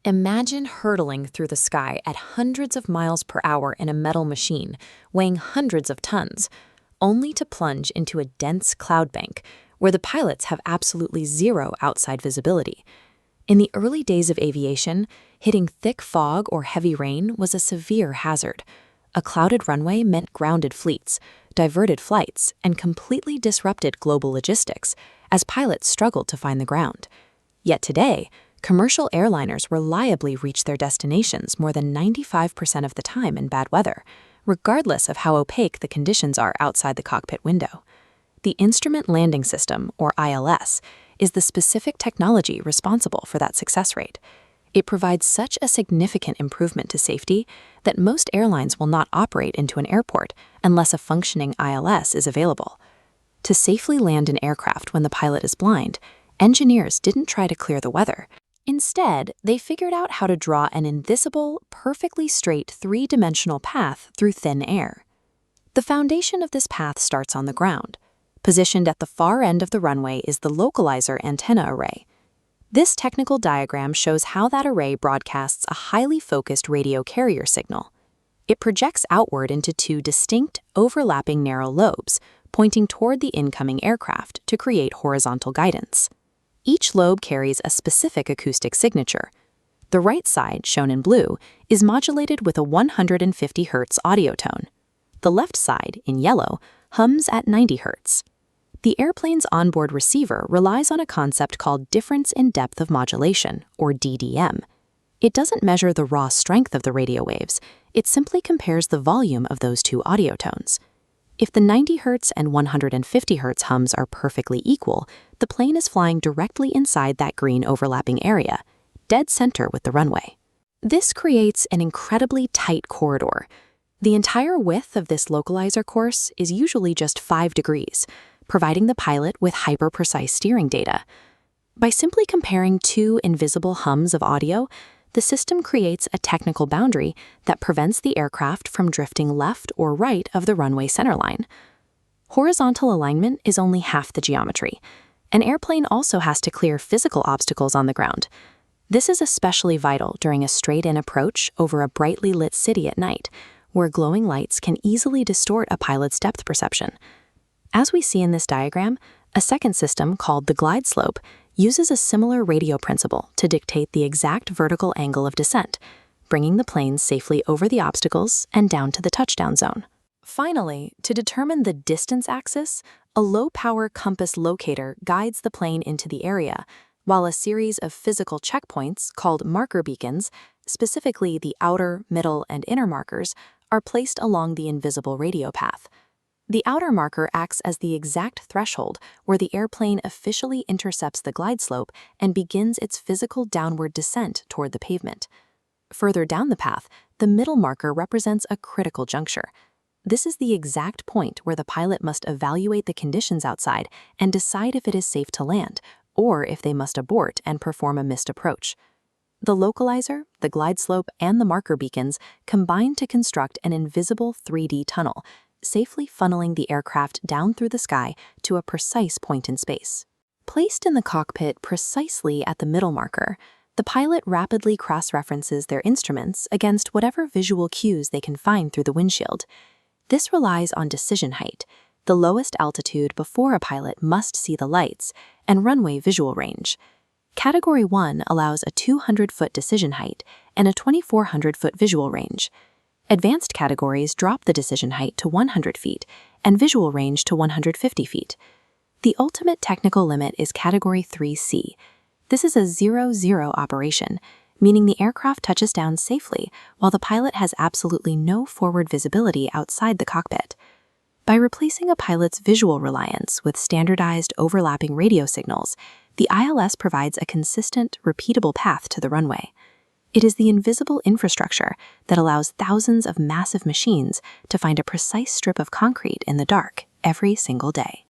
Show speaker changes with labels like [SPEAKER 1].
[SPEAKER 1] Imagine hurtling through the sky at hundreds of miles per hour in a metal machine, weighing hundreds of tons, only to plunge into a dense cloud bank where the pilots have absolutely zero outside visibility. In the early days of aviation, hitting thick fog or heavy rain was a severe hazard. A clouded runway meant grounded fleets, diverted flights, and completely disrupted global logistics as pilots struggled to find the ground. Yet today, commercial airliners reliably reach their destinations more than 95% of the time in bad weather, regardless of how opaque the conditions are outside the cockpit window. The Instrument Landing System, or ILS, is the specific technology responsible for that success rate. It provides such a significant improvement to safety that most airlines will not operate into an airport unless a functioning ILS is available. To safely land an aircraft when the pilot is blind, engineers didn't try to clear the weather. Instead, they figured out how to draw an invisible, perfectly straight three-dimensional path through thin air. The foundation of this path starts on the ground. Positioned at the far end of the runway is the localizer antenna array. This technical diagram shows how that array broadcasts a highly focused radio carrier signal. It projects outward into two distinct, overlapping narrow lobes, pointing toward the incoming aircraft to create horizontal guidance. Each lobe carries a specific acoustic signature. The right side, shown in blue, is modulated with a 150 Hz audio tone. The left side, in yellow, hums at 90 Hz. The airplane's onboard receiver relies on a concept called difference in depth of modulation, or DDM. It doesn't measure the raw strength of the radio waves, it simply compares the volume of those two audio tones. If the 90 Hz and 150 Hz hums are perfectly equal, the plane is flying directly inside that green overlapping area, dead center with the runway. This creates an incredibly tight corridor. The entire width of this localizer course is usually just 5 degrees, providing the pilot with hyper-precise steering data. By simply comparing two invisible hums of audio, the system creates a technical boundary that prevents the aircraft from drifting left or right of the runway centerline. Horizontal alignment is only half the geometry. An airplane also has to clear physical obstacles on the ground. This is especially vital during a straight-in approach over a brightly lit city at night, where glowing lights can easily distort a pilot's depth perception. As we see in this diagram, a second system called the glide slope uses a similar radio principle to dictate the exact vertical angle of descent, bringing the plane safely over the obstacles and down to the touchdown zone. Finally, to determine the distance axis, a low-power compass locator guides the plane into the area, while a series of physical checkpoints called marker beacons, specifically the outer, middle, and inner markers, are placed along the invisible radio path. The outer marker acts as the exact threshold where the airplane officially intercepts the glide slope and begins its physical downward descent toward the pavement. Further down the path, the middle marker represents a critical juncture. This is the exact point where the pilot must evaluate the conditions outside and decide if it is safe to land, or if they must abort and perform a missed approach. The localizer, the glide slope, and the marker beacons combine to construct an invisible 3D tunnel, safely funneling the aircraft down through the sky to a precise point in space. Placed in the cockpit precisely at the middle marker, the pilot rapidly cross-references their instruments against whatever visual cues they can find through the windshield. This relies on decision height, the lowest altitude before a pilot must see the lights, and runway visual range. Category 1 allows a 200-foot decision height and a 2,400-foot visual range. Advanced categories drop the decision height to 100 feet and visual range to 150 feet. The ultimate technical limit is Category 3C. This is a 0-0 operation, meaning the aircraft touches down safely while the pilot has absolutely no forward visibility outside the cockpit. By replacing a pilot's visual reliance with standardized overlapping radio signals, the ILS provides a consistent, repeatable path to the runway. It is the invisible infrastructure that allows thousands of massive machines to find a precise strip of concrete in the dark every single day.